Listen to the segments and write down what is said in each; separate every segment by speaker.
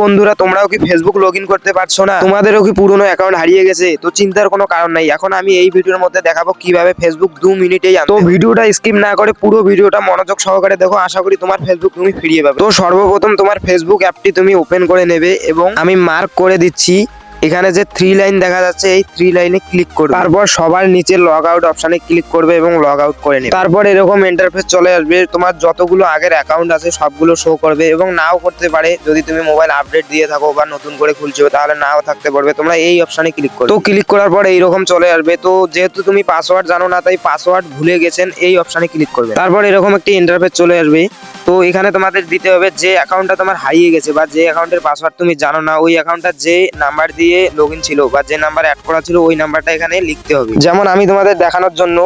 Speaker 1: বন্ধুরা, তোমরাও কি ফেসবুক লগ ইন করতে পারছো না? তোমাদেরও কি পুরনো অ্যাকাউন্ট হারিয়ে গেছে? তো চিন্তার কোনো কারণ নাই, এখন আমি এই ভিডিওর মধ্যে দেখাবো কিভাবে ফেসবুক 2 মিনিটেই আনতে। তো ভিডিওটা স্কিপ না করে পুরো ভিডিওটা মনোযোগ সহকারে দেখো, আশা করি তোমার ফেসবুক তুমি ফিরিয়ে পাবে। তো সর্বপ্রথম তোমার ফেসবুক অ্যাপটি তুমি ওপেন করে নেবে এবং আমি মার্ক করে দিচ্ছি এখানে যে 3 লাইন দেখা যাচ্ছে, এই 3 লাইনে ক্লিক করবে। তারপর সবার নিচে লগ আউট অপশনে ক্লিক করবে এবং লগ আউট করে নেবে। তারপর এরকম ইন্টারফেস চলে আসবে, তোমার যতগুলো আগের অ্যাকাউন্ট আছে সবগুলো শো করবে এবং নাও করতে পারে যদি তুমি মোবাইল আপডেট দিয়ে থাকো বা নতুন করে খুলছো, তাহলে নাও থাকতে পারবে। তোমরা এই অপশনে ক্লিক করবে। তো ক্লিক করার পর এইরকম চলে আসবে। তো যেহেতু তুমি পাসওয়ার্ড জানো না, তাই পাসওয়ার্ড ভুলে গেছেন, এই অপশনে ক্লিক করবে। তারপর এরকম একটি ইন্টারফেস চলে আসবে। তো এখানে তোমাদের দিতে হবে যে অ্যাকাউন্টটা তোমার হারিয়ে গেছে বা যে অ্যাকাউন্টের পাসওয়ার্ড তুমি জানো না, ওই অ্যাকাউন্টটা যে নাম্বার দিয়ে লগইন ছিল বা যে নাম্বার অ্যাড করা ছিল ওই নাম্বারটা এখানে লিখতে হবে। যেমন আমি তোমাদের দেখানোর জন্য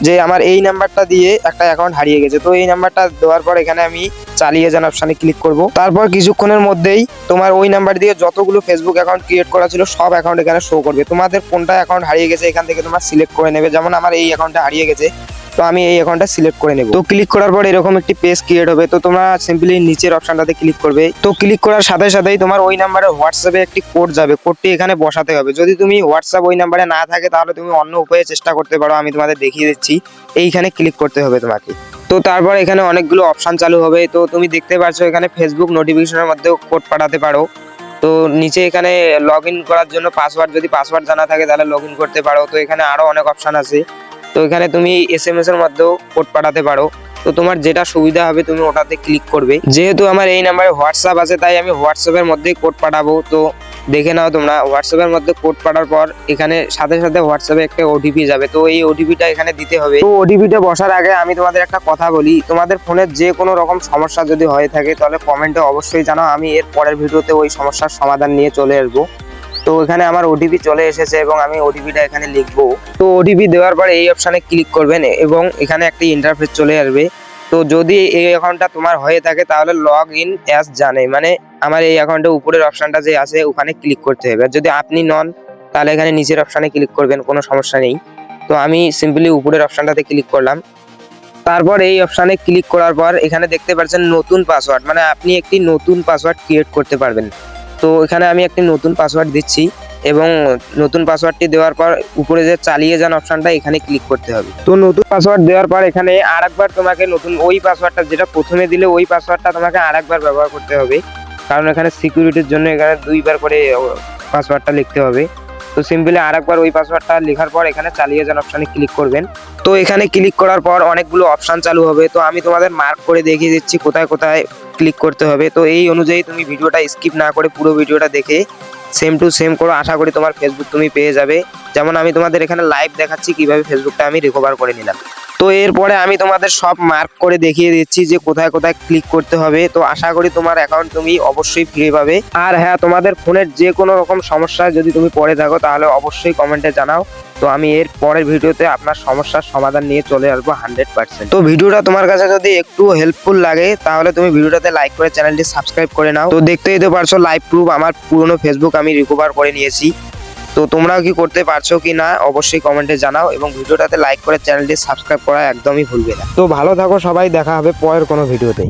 Speaker 1: যে আমার এই নাম্বারটা দিয়ে একটা অ্যাকাউন্ট হারিয়ে গেছে, তো এই নাম্বারটা দেওয়ার পর এখানে আমি চালিয়ে যান অপশনে ক্লিক করব। তারপর কিছুক্ষণের মধ্যেই তোমার ওই নাম্বার দিয়ে যতগুলো ফেসবুক অ্যাকাউন্ট ক্রিয়েট করা ছিল সব অ্যাকাউন্ট এখানে শো করবে। তোমাদের কোনটা অ্যাকাউন্ট হারিয়ে গেছে এখান থেকে তোমার সিলেক্ট করে নেবে। যেমন আমার এই অ্যাকাউন্টটা হারিয়ে গেছে, তো আমি এই অ্যাকাউন্টটা সিলেক্ট করে নেব। তো ক্লিক করার পর এরকম একটি পেজ ক্রিয়েট হবে। তো তোমরা সিম্পলি নিচের অপশনটাতে ক্লিক করবে। তো ক্লিক করার সাথে সাথেই তোমার ওই নাম্বারে হোয়াটসঅ্যাপে একটি কোড যাবে, কোডটি এখানে বসাতে হবে। যদি তুমি হোয়াটসঅ্যাপ ওই নাম্বারে না থাকে তাহলে তুমি অন্য উপায়ে চেষ্টা করতে পারো, আমি তোমাদের দেখিয়ে দিচ্ছি। এইখানে ক্লিক করতে হবে তোমাকে। তো তারপর এখানে অনেকগুলো অপশন চালু হবে। তো তুমি দেখতে পাচ্ছ এখানে ফেসবুক নোটিফিকেশনের মধ্যেও কোড পাঠাতে পারো। তো নিচে এখানে লগ ইন করার জন্য পাসওয়ার্ড, যদি পাসওয়ার্ড জানা থাকে তাহলে লগ ইন করতে পারো। তো এখানে আরো অনেক অপশন আছে। তো এখানে তুমি SMS এর মধ্যেও কোড পাঠাতে পারো। তো তোমার যেটা সুবিধা হবে তুমি ওটাতে ক্লিক করবে। যেহেতু আমার এই নাম্বারে হোয়াটসঅ্যাপ আছে তাই আমি হোয়াটসঅ্যাপের মধ্যেই কোড পাঠাবো। তো দেখে নাও তোমরা, হোয়াটসঅ্যাপের মধ্যে কোড পাঠার পর এখানে সাথে সাথে হোয়াটসঅ্যাপে একটা ওটিপি যাবে। তো এই ওটিপিটা এখানে দিতে হবে। তো ওটিপিটা বসার আগে আমি তোমাদের একটা কথা বলি, তোমাদের ফোনের যে কোনো রকম সমস্যা যদি হয়ে থাকে তাহলে কমেন্টে অবশ্যই জানাও, আমি এর পরের ভিডিওতে ওই সমস্যার সমাধান নিয়ে চলে আসবো। তো এখানে আমার ওটিপি চলে এসেছে এবং আমি ওটিপিটা এখানে লিখবো। তো ওটিপি দেওয়ার পরে এই অপশনে ক্লিক করবেন এবং এখানে একটা ইন্টারফেস চলে আসবে। তো যদি এই অ্যাকাউন্টটা তোমার হয়ে থাকে তাহলে লগ ইন অ্যাজ জানে, মানে আমার এই অ্যাকাউন্টের উপরের অপশনটা যে আছে ওখানে ক্লিক করতে হবে। আর যদি আপনি নন তাহলে এখানে নিচের অপশনে ক্লিক করবেন, কোনো সমস্যা নেই। তো আমি সিম্পলি উপরের অপশনটাতে ক্লিক করলাম। তারপর এই অপশনে ক্লিক করার পর এখানে দেখতে পাচ্ছেন নতুন পাসওয়ার্ড, মানে আপনি একটি নতুন পাসওয়ার্ড ক্রিয়েট করতে পারবেন। তো এখানে আমি একটি নতুন পাসওয়ার্ড দিচ্ছি এবং নতুন পাসওয়ার্ডটি দেওয়ার পর উপরে যে চালিয়ে যান অপশনটা এখানে ক্লিক করতে হবে। তো নতুন পাসওয়ার্ড দেওয়ার পর এখানে আরেকবার তোমাকে নতুন ওই পাসওয়ার্ডটা যেটা প্রথমে দিলে ওই পাসওয়ার্ডটা তোমাকে আরেকবার ব্যবহার করতে হবে, কারণ এখানে সিকিউরিটির জন্য এখানে 2বার করে পাসওয়ার্ডটা লিখতে হবে। তো সিম্পলি আরেকবার ওই পাসওয়ার্ডটা লেখার পর এখানে চালিয়ে যান অপশনে ক্লিক করবেন। তো এখানে ক্লিক করার পর অনেকগুলো অপশন চালু হবে। তো আমি তোমাদের মার্ক করে দেখিয়ে দিচ্ছি কোথায় কোথায় ক্লিক করতে হবে। তো এই অনুযায়ী তুমি ভিডিওটা স্কিপ না করে পুরো ভিডিওটা দেখে সেম টু সেম করো, আশা করি তোমার ফেসবুক তুমি পেয়ে যাবে। যেমন আমি তোমাদের এখানে লাইভ দেখাচ্ছি কিভাবে ফেসবুকটা আমি রিকভার করে নিলাম। তো এরপরে আমি তোমাদের সব মার্ক করে দেখিয়ে দিচ্ছি যে কোথায় কোথায় ক্লিক করতে হবে। তো আশা করি তোমার অ্যাকাউন্ট তুমি অবশ্যই ফিরে পাবে। আর হ্যাঁ, তোমাদের ফোনের যে কোনো রকম সমস্যায় যদি তুমি পড়ে থাকো তাহলে অবশ্যই কমেন্টে জানাও। তো আমি এর পরের ভিডিওতে আপনার সমস্যার সমাধান নিয়ে চলে আসবো 100%। তো ভিডিওটা তোমার কাছে যদি একটু হেল্পফুল লাগে তাহলে তুমি ভিডিওটাতে লাইক করে চ্যানেলটি সাবস্ক্রাইব করে নাও। তো দেখতেই তো পারছো লাইভ প্রুফ, আমার পুরনো ফেসবুক আমি রিকভার করে নিয়েছি। তো তোমরাও কি করতে পারছো কি না অবশ্যই কমেন্টে জানাও এবং ভিডিওটাতে লাইক করে চ্যানেলটি সাবস্ক্রাইব করা একদমই ভুলবে না। তো ভালো থাকো সবাই, দেখা হবে পরের কোনো ভিডিওতে।